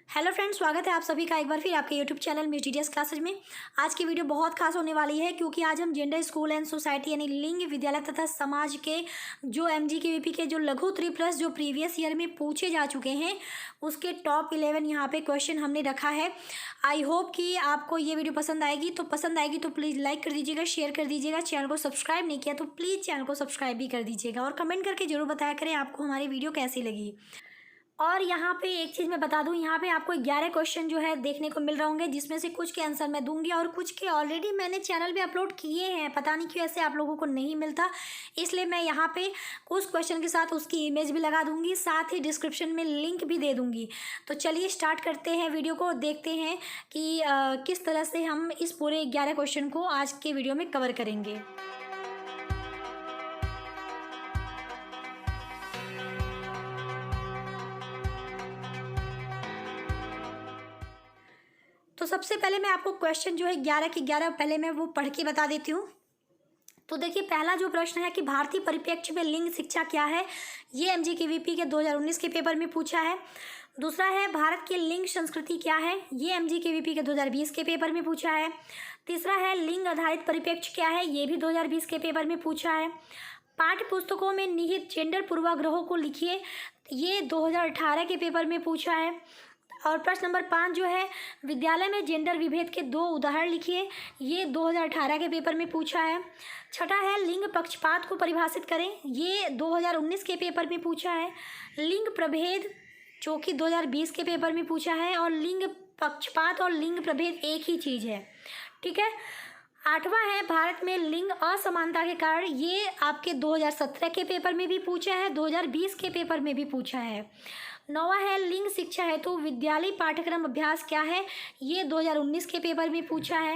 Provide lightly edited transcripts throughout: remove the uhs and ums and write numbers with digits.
Hello friends, स्वागत है आप सभी का एक बार फिर आपके YouTube channel miss DTS classes में। आज की वीडियो बहुत खास होने वाली है क्योंकि आज हम जेंडर स्कूल एंड सोसाइटी यानी लिंग विद्यालय तथा समाज के जो एमजीकेवीपी के जो लघु 3+ जो प्रीवियस ईयर में पूछे जा चुके हैं उसके टॉप 11 यहाँ पे क्वेश्चन हमने रखा है। आई होप कि आपको ये वीडियो पसंद आएगी तो प्लीज़ लाइक कर दीजिएगा, शेयर कर दीजिएगा। चैनल को सब्सक्राइब नहीं किया तो प्लीज़ चैनल को सब्सक्राइब भी कर दीजिएगा और कमेंट करके जरूर बताया करें आपको हमारी वीडियो कैसी लगी। और यहाँ पे एक चीज़ मैं बता दूँ, यहाँ पे आपको 11 क्वेश्चन जो है देखने को मिल रहे होंगे, जिसमें से कुछ के आंसर मैं दूंगी और कुछ के ऑलरेडी मैंने चैनल पे अपलोड किए हैं। पता नहीं क्यों ऐसे आप लोगों को नहीं मिलता, इसलिए मैं यहाँ पे उस क्वेश्चन के साथ उसकी इमेज भी लगा दूंगी, साथ ही डिस्क्रिप्शन में लिंक भी दे दूंगी। तो चलिए स्टार्ट करते हैं वीडियो को, देखते हैं कि किस तरह से हम इस पूरे 11 क्वेश्चन को आज के वीडियो में कवर करेंगे। तो सबसे पहले मैं आपको क्वेश्चन जो है 11 के 11 पहले मैं वो पढ़ के बता देती हूँ। तो देखिए, पहला जो प्रश्न है कि भारतीय परिप्रेक्ष्य में लिंग शिक्षा क्या है, ये एमजीकेवीपी के 2019 के पेपर में पूछा है। दूसरा है भारत की लिंग संस्कृति क्या है, ये एमजीकेवीपी के 2020 के पेपर में पूछा है। तीसरा है लिंग आधारित परिप्रेक्ष्य क्या है, ये भी 2020 के पेपर में पूछा है। पाठ्य पुस्तकों में निहित जेंडर पूर्वाग्रहों को लिखिए, ये 2018 के पेपर में पूछा है। और प्रश्न नंबर 5 जो है विद्यालय में जेंडर विभेद के 2 उदाहरण लिखिए, ये 2018 के पेपर में पूछा है। छठा है लिंग पक्षपात को परिभाषित करें, ये 2019 के पेपर में पूछा है। लिंग प्रभेद जो कि 2020 के पेपर में पूछा है, और लिंग पक्षपात और लिंग प्रभेद एक ही चीज़ है, ठीक है। आठवां है भारत में लिंग असमानता के कारण, ये आपके 2017 के पेपर में भी पूछा है, 2020 के पेपर में भी पूछा है। नौवां है लिंग शिक्षा हेतु विद्यालय पाठ्यक्रम अभ्यास क्या है, ये 2019 के पेपर में पूछा है।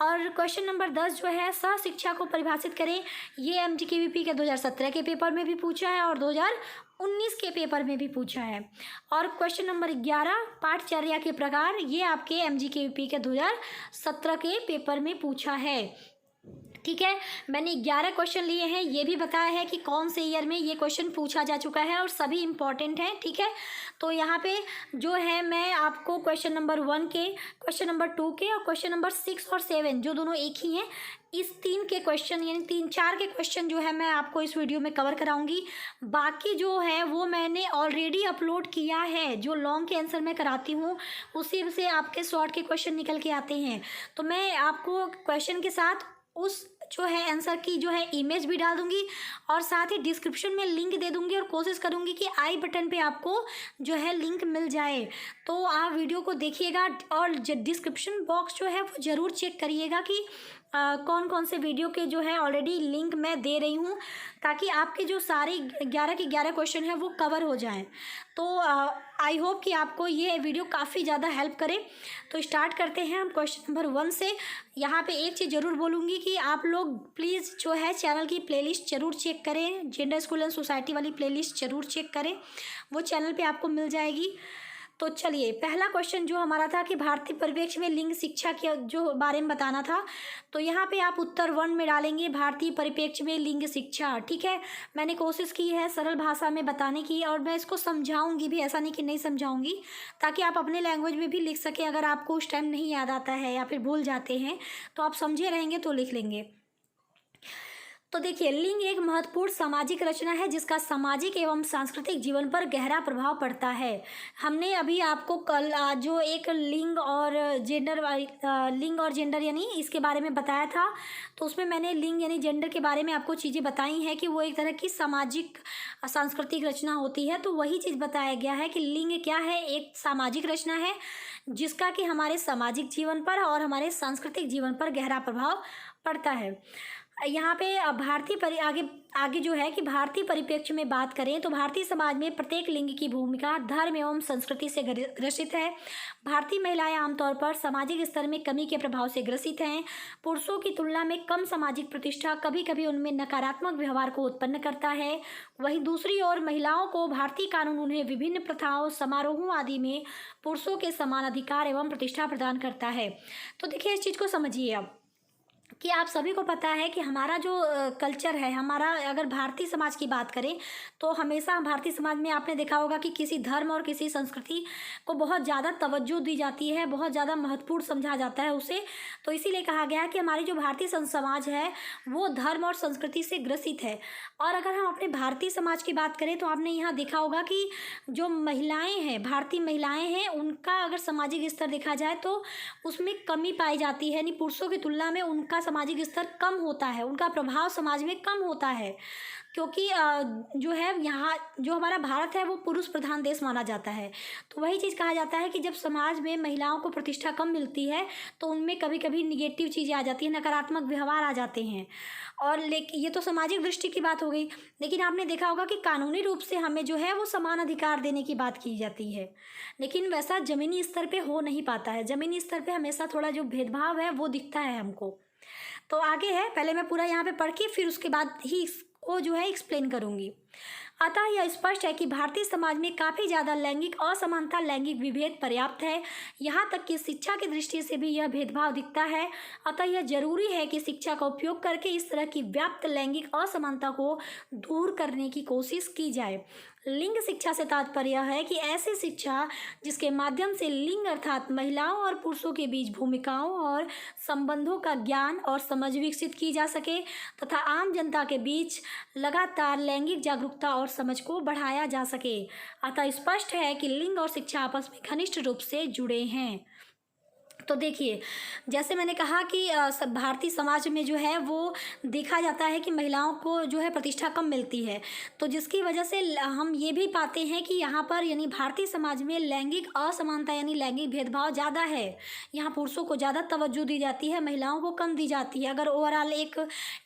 और क्वेश्चन नंबर 10 जो है सह शिक्षा को परिभाषित करें, ये एमजीकेवीपी के 2017 के पेपर में भी पूछा है और 2019 के पेपर में भी पूछा है। और क्वेश्चन नंबर 11 पाठचर्या के प्रकार, ये आपके एमजीकेवीपी के 2017 के पेपर में पूछा है, ठीक है। मैंने 11 क्वेश्चन लिए हैं, ये भी बताया है कि कौन से ईयर में ये क्वेश्चन पूछा जा चुका है और सभी इम्पॉर्टेंट हैं, ठीक है। तो यहाँ पे जो है मैं आपको क्वेश्चन नंबर 1 के, क्वेश्चन नंबर 2 के और क्वेश्चन नंबर 6 और 7 जो दोनों एक ही हैं, इस 3 के क्वेश्चन यानी 3-4 के क्वेश्चन जो है मैं आपको इस वीडियो में कवर कराऊंगी। बाकी जो है वो मैंने ऑलरेडी अपलोड किया है, जो लॉन्ग के आंसर मैं कराती हूँ उसी से आपके शॉर्ट के क्वेश्चन निकल के आते हैं। तो मैं आपको क्वेश्चन के साथ उस जो है आंसर की जो है इमेज भी डाल दूंगी और साथ ही डिस्क्रिप्शन में लिंक दे दूंगी और कोशिश करूंगी कि आई बटन पे आपको जो है लिंक मिल जाए। तो आप वीडियो को देखिएगा और डिस्क्रिप्शन बॉक्स जो है वो ज़रूर चेक करिएगा कि कौन कौन से वीडियो के जो है ऑलरेडी लिंक मैं दे रही हूँ, ताकि आपके जो सारे 11 के 11 क्वेश्चन हैं वो कवर हो जाएं। तो आई होप कि आपको ये वीडियो काफ़ी ज़्यादा हेल्प करे। तो स्टार्ट करते हैं हम क्वेश्चन नंबर 1 से। यहाँ पे एक चीज़ ज़रूर बोलूँगी कि आप लोग प्लीज़ जो है चैनल की प्लेलिस्ट ज़रूर चेक करें, जेंडर स्कूल एंड सोसाइटी वाली प्लेलिस्ट ज़रूर चेक करें, वो चैनल पे आपको मिल जाएगी। तो चलिए, पहला क्वेश्चन जो हमारा था कि भारतीय परिप्रेक्ष्य में लिंग शिक्षा के जो बारे में बताना था, तो यहाँ पे आप उत्तर 1 में डालेंगे भारतीय परिप्रेक्ष्य में लिंग शिक्षा, ठीक है। मैंने कोशिश की है सरल भाषा में बताने की और मैं इसको समझाऊंगी भी, ऐसा नहीं कि नहीं समझाऊंगी, ताकि आप अपने लैंग्वेज में भी लिख सकें। अगर आपको उस टाइम नहीं याद आता है या फिर भूल जाते हैं तो आप समझे रहेंगे तो लिख लेंगे। तो देखिए, लिंग एक महत्वपूर्ण सामाजिक रचना है जिसका सामाजिक एवं सांस्कृतिक जीवन पर गहरा प्रभाव पड़ता है। हमने अभी आपको कल जो एक लिंग और जेंडर यानी इसके बारे में बताया था, तो उसमें मैंने लिंग यानी जेंडर के बारे में आपको चीज़ें बताई हैं कि वो एक तरह की सामाजिक सांस्कृतिक रचना होती है। तो वही चीज़ बताया गया है कि लिंग क्या है, एक सामाजिक रचना है जिसका कि हमारे सामाजिक जीवन पर और हमारे सांस्कृतिक जीवन पर गहरा प्रभाव पड़ता है। यहाँ पे आगे जो है कि भारतीय परिप्रेक्ष्य में बात करें तो भारतीय समाज में प्रत्येक लिंग की भूमिका धर्म एवं संस्कृति से ग्रसित है। भारतीय महिलाएं आमतौर पर सामाजिक स्तर में कमी के प्रभाव से ग्रसित हैं। पुरुषों की तुलना में कम सामाजिक प्रतिष्ठा कभी कभी उनमें नकारात्मक व्यवहार को उत्पन्न करता है। वहीं दूसरी ओर महिलाओं को भारतीय कानून उन्हें विभिन्न प्रथाओं, समारोहों आदि में पुरुषों के समान अधिकार एवं प्रतिष्ठा प्रदान करता है। तो देखिए, इस चीज़ को समझिए। अब कि आप सभी को पता है कि हमारा जो कल्चर है, हमारा अगर भारतीय समाज की बात करें तो हमेशा भारतीय समाज में आपने देखा होगा कि किसी धर्म और किसी संस्कृति को बहुत ज़्यादा तवज्जो दी जाती है, बहुत ज़्यादा महत्वपूर्ण समझा जाता है उसे। तो इसीलिए कहा गया है कि हमारी जो भारतीय समाज है वो धर्म और संस्कृति से ग्रसित है। और अगर हम अपने भारतीय समाज की बात करें तो आपने यहाँ देखा होगा कि जो महिलाएं हैं, भारतीय महिलाएं हैं, उनका अगर सामाजिक स्तर देखा जाए तो उसमें कमी पाई जाती है, यानी पुरुषों की तुलना में उनका सामाजिक स्तर कम होता है, उनका प्रभाव समाज में कम होता है। क्योंकि जो है यहाँ जो हमारा भारत है वो पुरुष प्रधान देश माना जाता है। तो वही चीज़ कहा जाता है कि जब समाज में महिलाओं को प्रतिष्ठा कम मिलती है तो उनमें कभी कभी निगेटिव चीज़ें आ जाती हैं, नकारात्मक व्यवहार आ जाते हैं। और लेकिन ये तो सामाजिक दृष्टि की बात हो गई, लेकिन आपने देखा होगा कि कानूनी रूप से हमें जो है वो समान अधिकार देने की बात की जाती है, लेकिन वैसा ज़मीनी स्तर पे हो नहीं पाता है। ज़मीनी स्तर पे हमेशा थोड़ा जो भेदभाव है वो दिखता है हमको। तो आगे है, पहले मैं पूरा यहाँ पे पढ़ के फिर उसके बाद ही इसको जो है एक्सप्लेन करूँगी। अतः यह स्पष्ट है कि भारतीय समाज में काफ़ी ज़्यादा लैंगिक असमानता, लैंगिक विभेद पर्याप्त है। यहाँ तक कि शिक्षा की दृष्टि से भी यह भेदभाव दिखता है। अतः यह जरूरी है कि शिक्षा का उपयोग करके इस तरह की व्याप्त लैंगिक असमानता को दूर करने की कोशिश की जाए। लिंग शिक्षा से तात्पर्य है कि ऐसी शिक्षा जिसके माध्यम से लिंग अर्थात महिलाओं और पुरुषों के बीच भूमिकाओं और संबंधों का ज्ञान और समझ विकसित की जा सके तथा आम जनता के बीच लगातार लैंगिक जागरूकता और समझ को बढ़ाया जा सके। अतः स्पष्ट है कि लिंग और शिक्षा आपस में घनिष्ठ रूप से जुड़े हैं। तो देखिए, जैसे मैंने कहा कि भारतीय समाज में जो है वो देखा जाता है कि महिलाओं को जो है प्रतिष्ठा कम मिलती है, तो जिसकी वजह से हम ये भी पाते हैं कि यहाँ पर यानी भारतीय समाज में लैंगिक असमानता यानी लैंगिक भेदभाव ज़्यादा है। यहाँ पुरुषों को ज़्यादा तवज्जो दी जाती है, महिलाओं को कम दी जाती है, अगर ओवरऑल एक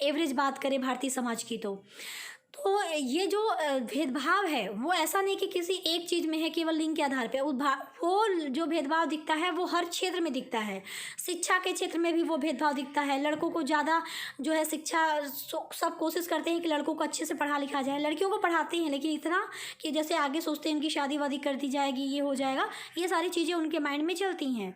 एवरेज बात करें भारतीय समाज की। तो ये जो भेदभाव है वो ऐसा नहीं कि किसी एक चीज़ में है केवल लिंग के आधार पे, वो जो भेदभाव दिखता है वो हर क्षेत्र में दिखता है। शिक्षा के क्षेत्र में भी वो भेदभाव दिखता है। लड़कों को ज़्यादा जो है शिक्षा, सब कोशिश करते हैं कि लड़कों को अच्छे से पढ़ा लिखा जाए, लड़कियों को पढ़ाते हैं लेकिन इतना कि जैसे आगे सोचते हैं इनकी शादी वादी कर दी जाएगी, ये हो जाएगा, ये सारी चीज़ें उनके माइंड में चलती हैं।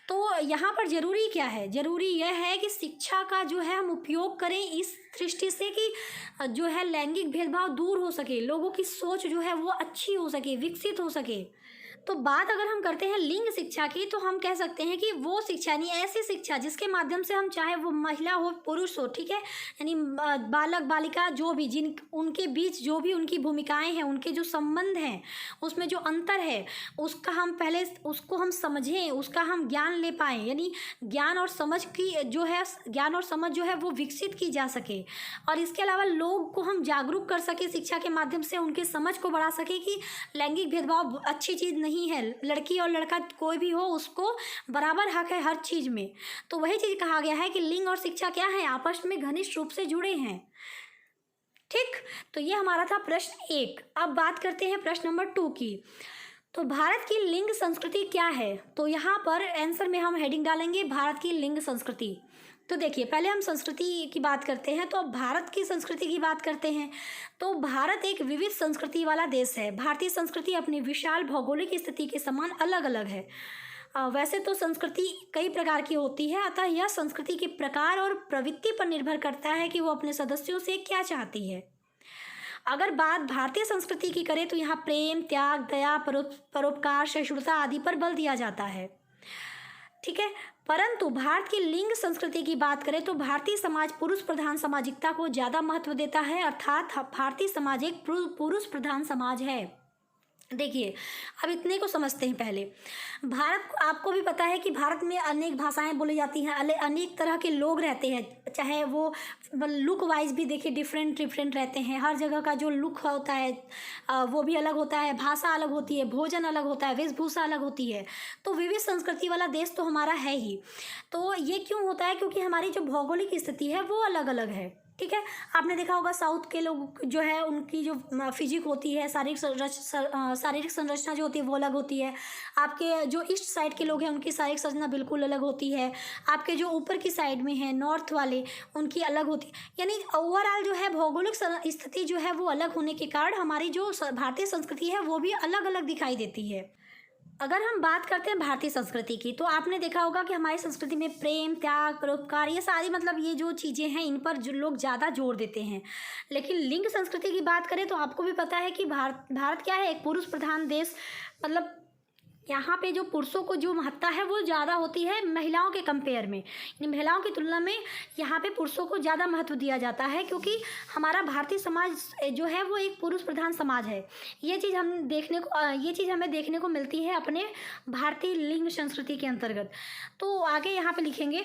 तो यहाँ पर ज़रूरी क्या है? ज़रूरी यह है कि शिक्षा का जो है हम उपयोग करें इस दृष्टि से कि जो है लैंगिक भेदभाव दूर हो सके, लोगों की सोच जो है वो अच्छी हो सके, विकसित हो सके। तो बात अगर हम करते हैं लिंग शिक्षा की तो हम कह सकते हैं कि वो शिक्षा यानी ऐसी शिक्षा जिसके माध्यम से हम चाहे वो महिला हो पुरुष हो, ठीक है, यानी बालक बालिका जो भी जिन उनके बीच जो भी उनकी भूमिकाएं हैं, उनके जो संबंध हैं, उसमें जो अंतर है उसका हम पहले उसको हम समझें, उसका हम ज्ञान ले पाएँ, यानी ज्ञान और समझ की जो है ज्ञान और समझ जो है वो विकसित की जा सके। और इसके अलावा लोग को हम जागरूक कर सके शिक्षा के माध्यम से, उनके समझ को बढ़ा सके कि लैंगिक भेदभाव अच्छी चीज़ नहीं है, लड़की और लड़का कोई भी हो उसको बराबर हक है हर चीज में। तो वही चीज कहा गया है कि लिंग और शिक्षा क्या है, आपस में घनिष्ठ रूप से जुड़े हैं। ठीक, तो ये हमारा था प्रश्न 1। अब बात करते हैं प्रश्न नंबर 2 की। तो भारत की लिंग संस्कृति क्या है? तो यहाँ पर आंसर में हम हेडिंग डालेंगे भारत की लिंग संस्कृति। तो देखिए, पहले हम संस्कृति की बात करते हैं, तो अब भारत की संस्कृति की बात करते हैं। तो भारत एक विविध संस्कृति वाला देश है। भारतीय संस्कृति अपनी विशाल भौगोलिक स्थिति के समान अलग अलग है। वैसे तो संस्कृति कई प्रकार की होती है, अतः यह संस्कृति के प्रकार और प्रवृत्ति पर निर्भर करता है कि वो अपने सदस्यों से क्या चाहती है। अगर बात भारतीय संस्कृति की करें तो यहाँ प्रेम, त्याग, दया, परोपकार, सहिष्णुता आदि पर बल दिया जाता है। ठीक है, परंतु भारत की लिंग संस्कृति की बात करें तो भारतीय समाज पुरुष प्रधान सामाजिकता को ज़्यादा महत्व देता है, अर्थात भारतीय समाज एक पुरुष प्रधान समाज है। देखिए, अब इतने को समझते हैं। पहले भारत, आपको भी पता है कि भारत में अनेक भाषाएं बोली जाती हैं, अनेक तरह के लोग रहते हैं, चाहे वो लुक वाइज भी देखिए डिफरेंट रहते हैं। हर जगह का जो लुक होता है वो भी अलग होता है, भाषा अलग होती है, भोजन अलग होता है, वेशभूषा अलग होती है। तो विविध संस्कृति वाला देश तो हमारा है ही। तो ये क्यों होता है? क्योंकि हमारी जो भौगोलिक स्थिति है वो अलग अलग है। ठीक है, आपने देखा होगा साउथ के लोग जो है उनकी जो फिजिक होती है, शारीरिक संरचना जो होती है वो अलग होती है। आपके जो ईस्ट साइड के लोग हैं उनकी शारीरिक संरचना बिल्कुल अलग होती है। आपके जो ऊपर की साइड में है नॉर्थ वाले, उनकी अलग होती है। यानी ओवरऑल जो है भौगोलिक स्थिति जो है वो अलग होने के कारण हमारी जो भारतीय संस्कृति है वो भी अलग अलग दिखाई देती है। अगर हम बात करते हैं भारतीय संस्कृति की, तो आपने देखा होगा कि हमारी संस्कृति में प्रेम, त्याग, परोपकार, ये सारी मतलब ये जो चीज़ें हैं इन पर जो लोग ज़्यादा जोर देते हैं। लेकिन लिंग संस्कृति की बात करें तो आपको भी पता है कि भारत क्या है, एक पुरुष प्रधान देश। मतलब यहाँ पे जो पुरुषों को जो महत्ता है वो ज़्यादा होती है महिलाओं के कंपेयर में, यानी महिलाओं की तुलना में यहाँ पे पुरुषों को ज़्यादा महत्व दिया जाता है, क्योंकि हमारा भारतीय समाज जो है वो एक पुरुष प्रधान समाज है। ये चीज़ हमें देखने को मिलती है अपने भारतीय लिंग संस्कृति के अंतर्गत। तो आगे यहाँ पे लिखेंगे,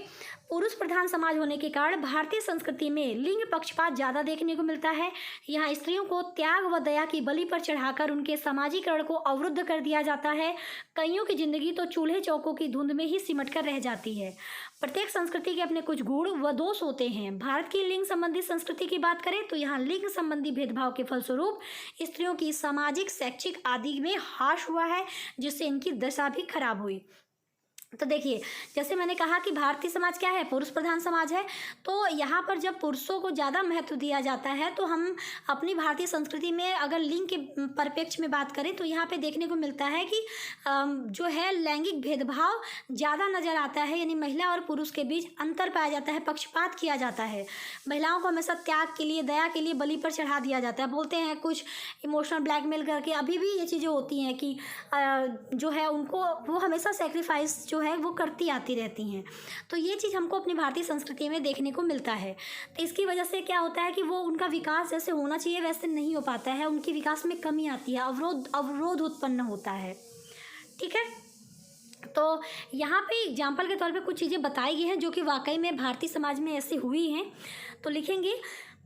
पुरुष प्रधान समाज होने के कारण भारतीय संस्कृति में लिंग पक्षपात ज़्यादा देखने को मिलता है। यहाँ स्त्रियों को त्याग व दया की बलि पर चढ़ाकर उनके सामाजिकरण को अवरुद्ध कर दिया जाता है। कईयों की जिंदगी तो चूल्हे चौकों की धुंध में ही सिमट कर रह जाती है। प्रत्येक संस्कृति के अपने कुछ गुण व दोष होते हैं। भारत की लिंग संबंधी संस्कृति की बात करें तो यहाँ लिंग संबंधी भेदभाव के फलस्वरूप स्त्रियों की सामाजिक, शैक्षिक आदि में ह्रास हुआ है, जिससे इनकी दशा भी खराब हुई। तो देखिए, जैसे मैंने कहा कि भारतीय समाज क्या है, पुरुष प्रधान समाज है। तो यहाँ पर जब पुरुषों को ज़्यादा महत्व दिया जाता है, तो हम अपनी भारतीय संस्कृति में अगर लिंग के परिप्रेक्ष्य में बात करें तो यहाँ पे देखने को मिलता है कि जो है लैंगिक भेदभाव ज़्यादा नज़र आता है, यानी महिला और पुरुष के बीच अंतर पाया जाता है, पक्षपात किया जाता है। महिलाओं को हमेशा त्याग के लिए, दया के लिए बलि पर चढ़ा दिया जाता है। बोलते हैं कुछ इमोशनल ब्लैकमेल करके, अभी भी ये चीज़ें होती हैं कि जो है उनको वो हमेशा सेक्रीफाइस जो है वो करती आती रहती हैं। तो ये चीज़ हमको अपनी भारतीय संस्कृति में देखने को मिलता है। तो इसकी वजह से क्या होता है कि वो उनका विकास जैसे होना चाहिए वैसे नहीं हो पाता है, उनके विकास में कमी आती है, अवरोध उत्पन्न होता है। ठीक है, तो यहाँ पे एग्जाम्पल के तौर पे कुछ चीज़ें बताई गई हैं जो कि वाकई में भारतीय समाज में ऐसी हुई हैं। तो लिखेंगे,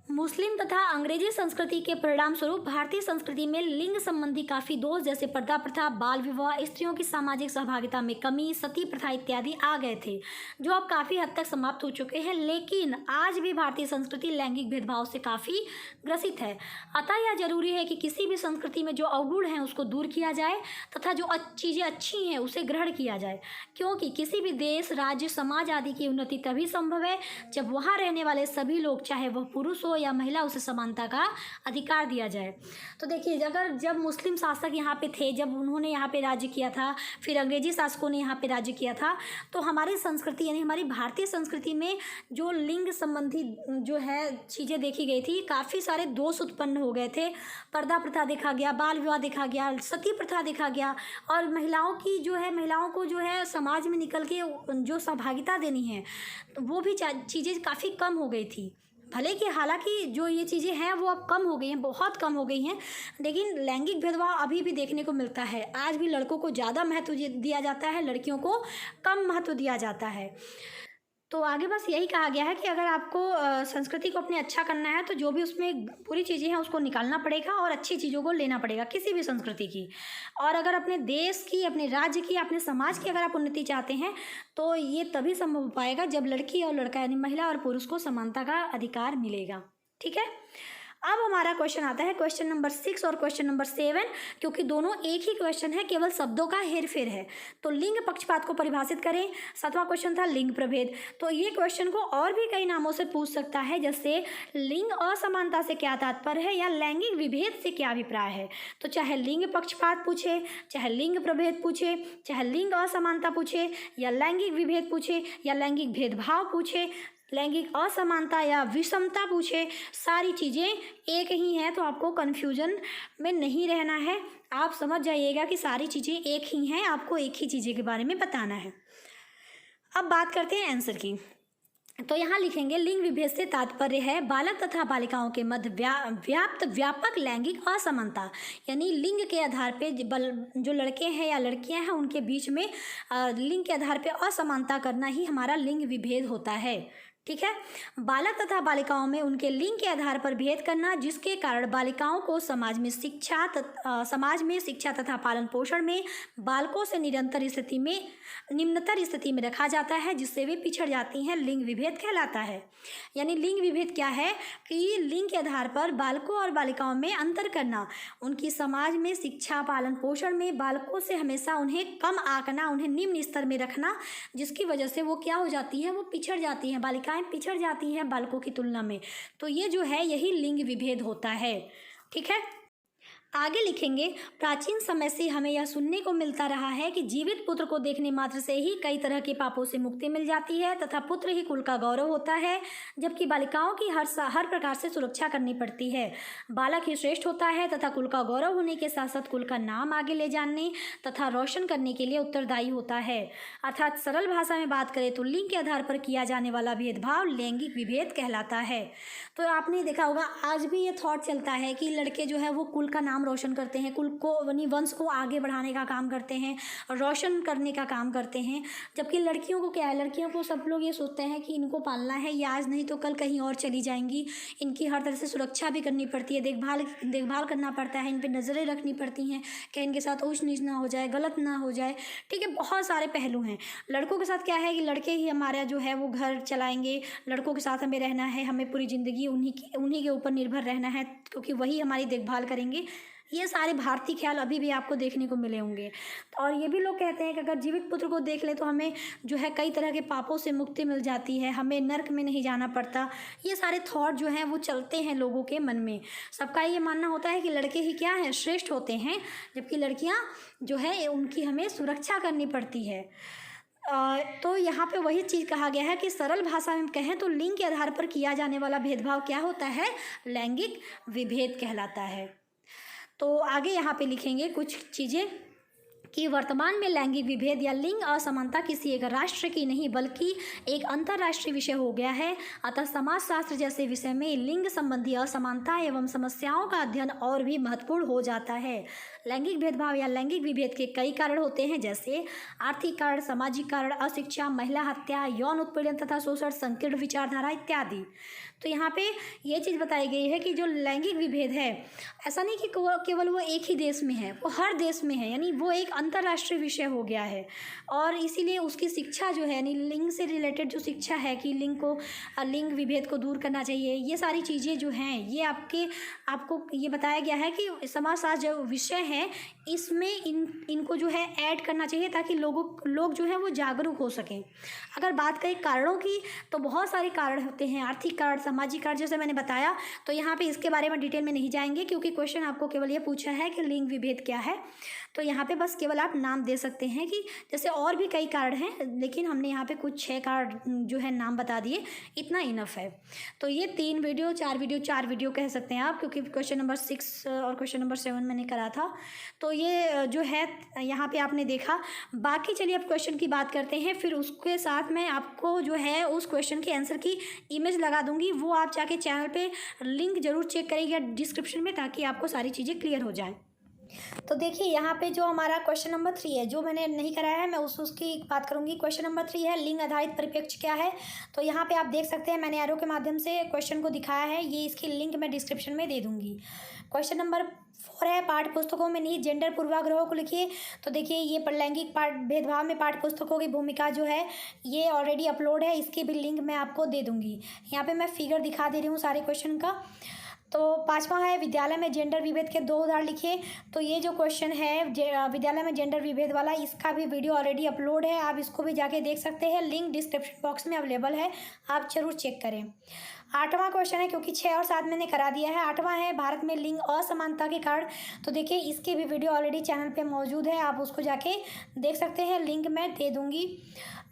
मुस्लिम तथा अंग्रेजी संस्कृति के परिणाम स्वरूप भारतीय संस्कृति में लिंग संबंधी काफ़ी दोष जैसे पर्दा प्रथा, बाल विवाह, स्त्रियों की सामाजिक सहभागिता में कमी, सती प्रथा इत्यादि आ गए थे, जो अब काफ़ी हद तक समाप्त हो चुके हैं। लेकिन आज भी भारतीय संस्कृति लैंगिक भेदभाव से काफ़ी ग्रसित है। अतः यह जरूरी है कि किसी भी संस्कृति में जो अवगुण हैं उसको दूर किया जाए तथा जो चीज़ें अच्छी हैं उसे ग्रहण किया जाए, क्योंकि किसी भी देश, राज्य, समाज आदि की उन्नति तभी संभव है जब वहाँ रहने वाले सभी लोग, चाहे वह पुरुष हो या महिला, उसे समानता का अधिकार दिया जाए। तो देखिए, अगर जब मुस्लिम शासक यहाँ पे थे, जब उन्होंने यहाँ पे राज्य किया था, फिर अंग्रेजी शासकों ने यहाँ पे राज्य किया था, तो हमारी संस्कृति यानी हमारी भारतीय संस्कृति में जो लिंग संबंधी जो है चीज़ें देखी गई थी, काफ़ी सारे दोष उत्पन्न हो गए थे। पर्दा प्रथा देखा गया, बाल विवाह देखा गया, सती प्रथा देखा गया, और महिलाओं को जो है समाज में निकल के जो सहभागिता देनी है वो भी चीज़ें काफ़ी कम हो गई थी। भले कि हालांकि जो ये चीज़ें हैं वो अब कम हो गई हैं, बहुत कम हो गई हैं, लेकिन लैंगिक भेदभाव अभी भी देखने को मिलता है। आज भी लड़कों को ज़्यादा महत्व दिया जाता है, लड़कियों को कम महत्व दिया जाता है। तो आगे बस यही कहा गया है कि अगर आपको संस्कृति को अपने अच्छा करना है तो जो भी उसमें बुरी चीज़ें हैं उसको निकालना पड़ेगा और अच्छी चीज़ों को लेना पड़ेगा किसी भी संस्कृति की। और अगर अपने देश की, अपने राज्य की, अपने समाज की अगर आप उन्नति चाहते हैं तो ये तभी संभव हो पाएगा जब लड़की और लड़का यानी महिला और पुरुष को समानता का अधिकार मिलेगा। ठीक है, अब हमारा क्वेश्चन आता है क्वेश्चन नंबर 6 और क्वेश्चन नंबर 7, क्योंकि दोनों एक ही क्वेश्चन है, केवल शब्दों का हेरफेर है। तो लिंग पक्षपात को परिभाषित करें। 7वां क्वेश्चन था लिंग प्रभेद। तो ये क्वेश्चन को और भी कई नामों से पूछ सकता है, जैसे लिंग असमानता से क्या तात्पर्य है या लैंगिक विभेद से क्या अभिप्राय है। तो चाहे लिंग पक्षपात पूछे, चाहे लिंग प्रभेद पूछे, चाहे लिंग असमानता पूछे, या लैंगिक विभेद पूछे, या लैंगिक भेदभाव पूछे, लैंगिक असमानता या विषमता पूछे, सारी चीज़ें एक ही हैं। तो आपको कन्फ्यूजन में नहीं रहना है, आप समझ जाइएगा कि सारी चीज़ें एक ही हैं, आपको एक ही चीज़ें के बारे में बताना है। अब बात करते हैं आंसर की। तो यहाँ लिखेंगे, लिंग विभेद से तात्पर्य है बालक तथा बालिकाओं के मध्य व्यापक लैंगिक असमानता, यानी लिंग के आधार पे जो लड़के हैं या लड़कियां हैं उनके बीच में लिंग के आधार पे असमानता करना ही हमारा लिंग विभेद होता है। ठीक है, बालक तथा बालिकाओं में उनके लिंग के आधार पर भेद करना, जिसके कारण बालिकाओं को समाज में शिक्षा तथा पालन पोषण में बालकों से निम्नतर स्थिति में रखा जाता है, जिससे वे पिछड़ जाती हैं, लिंग विभेद कहलाता है। यानी लिंग विभेद क्या है कि लिंग के आधार पर बालकों और बालिकाओं में अंतर करना, उनकी समाज में शिक्षा पालन पोषण में बालकों से हमेशा उन्हें कम आंकना, उन्हें निम्न स्तर में रखना, जिसकी वजह से वो क्या हो जाती है, वो पिछड़ जाती हैं, बालिकाएं पिछड़ जाती हैं बालकों की तुलना में। तो ये जो है यही लिंग विभेद होता है। ठीक है, आगे लिखेंगे, प्राचीन समय से हमें यह सुनने को मिलता रहा है कि जीवित पुत्र को देखने मात्र से ही कई तरह के पापों से मुक्ति मिल जाती है तथा पुत्र ही कुल का गौरव होता है, जबकि बालिकाओं की हर प्रकार से सुरक्षा करनी पड़ती है। बालक ही श्रेष्ठ होता है तथा कुल का गौरव होने के साथ साथ कुल का नाम आगे ले जाने तथा रोशन करने के लिए उत्तरदायी होता है। अर्थात सरल भाषा में बात करें तो लिंग के आधार पर किया जाने वाला भेदभाव लैंगिक विभेद कहलाता है। तो आपने देखा होगा आज भी ये थॉट चलता है कि लड़के जो है वो कुल का नाम रोशन करते हैं, कुल को यानी वंश को आगे बढ़ाने का काम करते हैं, रोशन करने का काम करते हैं, जबकि लड़कियों को क्या है, लड़कियों को सब लोग ये सोचते हैं कि इनको पालना है, ये आज नहीं तो कल कहीं और चली जाएंगी, इनकी हर तरह से सुरक्षा भी करनी पड़ती है, देखभाल करना पड़ता है, इन पर नज़रें रखनी पड़ती हैं कि इनके साथ ऊंच नीच ना हो जाए, गलत ना हो जाए। ठीक है, बहुत सारे पहलू हैं। लड़कों के साथ क्या है कि लड़के ही हमारा जो है वो घर चलाएंगे, लड़कों के साथ हमें रहना है, हमें पूरी ज़िंदगी उन्हीं के ऊपर निर्भर रहना है, क्योंकि वही हमारी देखभाल करेंगे। ये सारे भारतीय ख्याल अभी भी आपको देखने को मिले होंगे। और ये भी लोग कहते हैं कि अगर जीवित पुत्र को देख ले तो हमें जो है कई तरह के पापों से मुक्ति मिल जाती है, हमें नर्क में नहीं जाना पड़ता। ये सारे थॉट जो हैं वो चलते हैं लोगों के मन में। सबका ये मानना होता है कि लड़के ही क्या हैं, श्रेष्ठ होते हैं, जबकि लड़कियाँ जो है उनकी हमें सुरक्षा करनी पड़ती है। तो यहाँ पे वही चीज़ कहा गया है कि सरल भाषा में कहें तो लिंग के आधार पर किया जाने वाला भेदभाव क्या होता है, लैंगिक विभेद कहलाता है। तो आगे यहाँ पे लिखेंगे कुछ चीज़ें कि वर्तमान में लैंगिक विभेद या लिंग असमानता किसी एक राष्ट्र की नहीं बल्कि एक अंतर्राष्ट्रीय विषय हो गया है। अतः समाजशास्त्र जैसे विषय में लिंग संबंधी असमानता एवं समस्याओं का अध्ययन और भी महत्वपूर्ण हो जाता है। लैंगिक भेदभाव या लैंगिक विभेद के कई कारण होते हैं, जैसे आर्थिक कारण, सामाजिक कारण, अशिक्षा, महिला हत्या, यौन उत्पीड़न तथा शोषण, संकीर्ण विचारधारा इत्यादि। तो यहाँ पे ये चीज़ बताई गई है कि जो लैंगिक विभेद है, ऐसा नहीं कि केवल वो एक ही देश में है, वो हर देश में है, यानी वो एक अंतर्राष्ट्रीय विषय हो गया है। और इसीलिए उसकी शिक्षा जो है, यानी लिंग से रिलेटेड जो शिक्षा है कि लिंग विभेद को दूर करना चाहिए, ये सारी चीज़ें जो हैं ये आपको ये बताया गया है कि समाजशास्त्र जो विषय है इसमें इनको जो है ऐड करना चाहिए ताकि लोग जो है वो जागरूक हो सकें। अगर बात करें कारणों की तो बहुत सारे कारण होते हैं, आर्थिक कारण, सामाजिक कारण, जैसे मैंने बताया। तो यहाँ पे इसके बारे में डिटेल में नहीं जाएंगे क्योंकि क्वेश्चन आपको केवल ये पूछा है कि लिंग विभेद क्या है। तो यहाँ पे बस केवल आप नाम दे सकते हैं कि जैसे और भी कई कारण हैं, लेकिन हमने यहाँ पे कुछ 6 कारण जो है नाम बता दिए, इतना इनफ है। तो ये 4 वीडियो कह सकते हैं आप, क्योंकि क्वेश्चन नंबर 6 और क्वेश्चन नंबर 7 मैंने करा था। तो ये जो है यहाँ पे आपने देखा। बाकी चलिए अब क्वेश्चन की बात करते हैं, फिर उसके साथ मैं आपको जो है उस क्वेश्चन के आंसर की इमेज लगा दूंगी, वो आप जाके चैनल पे लिंक जरूर चेक करिएगा डिस्क्रिप्शन में, ताकि आपको सारी चीज़ें क्लियर हो जाएं। तो देखिए यहाँ पे जो हमारा क्वेश्चन नंबर 3 है, जो मैंने नहीं कराया है मैं उसकी बात करूँगी। क्वेश्चन नंबर 3 है लिंग आधारित परिप्रेक्ष्य क्या है। तो यहाँ पे आप देख सकते हैं मैंने एरो के माध्यम से क्वेश्चन को दिखाया है, ये इसकी लिंक मैं डिस्क्रिप्शन में दे दूँगी। क्वेश्चन नंबर 4 है पाठ्य पुस्तकों में निहित जेंडर पूर्वाग्रहों को लिखिए। तो देखिए ये लैंगिक भेदभाव में पाठ्य पुस्तकों की भूमिका जो है ये ऑलरेडी अपलोड है, इसकी भी लिंक मैं आपको दे दूँगी। यहाँ पर मैं फिगर दिखा दे रही हूँ सारे क्वेश्चन का। तो 5वां है विद्यालय में जेंडर विभेद के 2 उदाहरण लिखिए। तो ये जो क्वेश्चन है विद्यालय में जेंडर विभेद वाला, इसका भी वीडियो ऑलरेडी अपलोड है, आप इसको भी जाके देख सकते हैं, लिंक डिस्क्रिप्शन बॉक्स में अवेलेबल है, आप जरूर चेक करें। 8वां क्वेश्चन है, क्योंकि 6 और 7 मैंने करा दिया है। 8वां है भारत में लिंग असमानता के कारण। तो देखिए इसकी भी वीडियो ऑलरेडी चैनल पे मौजूद है, आप उसको जाके देख सकते हैं, लिंक मैं दे दूँगी।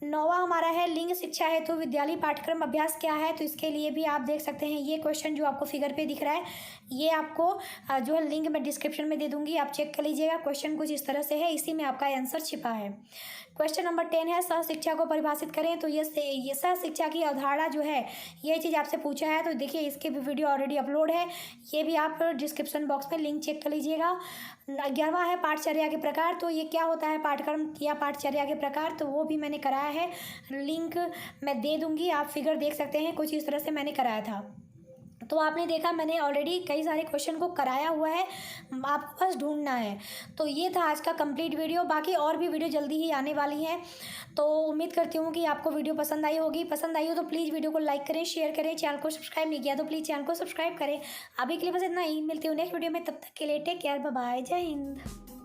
9वां हमारा है लिंग शिक्षा हेतु विद्यालय पाठ्यक्रम अभ्यास क्या है। तो इसके लिए भी आप देख सकते हैं, ये क्वेश्चन जो आपको फिगर पे दिख रहा है ये आपको जो है लिंक मैं डिस्क्रिप्शन में दे दूंगी, आप चेक कर लीजिएगा। क्वेश्चन कुछ इस तरह से है, इसी में आपका आंसर छिपा है। क्वेश्चन नंबर 10 है सह शिक्षा को परिभाषित करें। तो ये सह शिक्षा की अवधारणा जो है ये चीज़ आपसे पूछा है। तो देखिए इसके भी वीडियो ऑलरेडी अपलोड है, ये भी आप डिस्क्रिप्शन बॉक्स में लिंक चेक कर लीजिएगा। 11वां है पाठचर्या के प्रकार। तो ये क्या होता है पाठ्यक्रम या पाठचर्या के प्रकार, तो वो भी मैंने कराया है, लिंक मैं दे दूंगी, आप फिगर देख सकते हैं, कुछ इस तरह से मैंने कराया था। तो आपने देखा मैंने ऑलरेडी कई सारे क्वेश्चन को कराया हुआ है, आपको बस ढूंढना है। तो ये था आज का कंप्लीट वीडियो, बाकी और भी वीडियो जल्दी ही आने वाली हैं। तो उम्मीद करती हूँ कि आपको वीडियो पसंद आई होगी। पसंद आई हो तो प्लीज़ वीडियो को लाइक करें, शेयर करें, चैनल को सब्सक्राइब नहीं किया तो प्लीज़ चैनल को सब्सक्राइब करें। अभी के लिए बस इतना ही, मिलती हूँ नेक्स्ट वीडियो में, तब तक के लिए टेक केयर, बाय बाय, जय हिंद।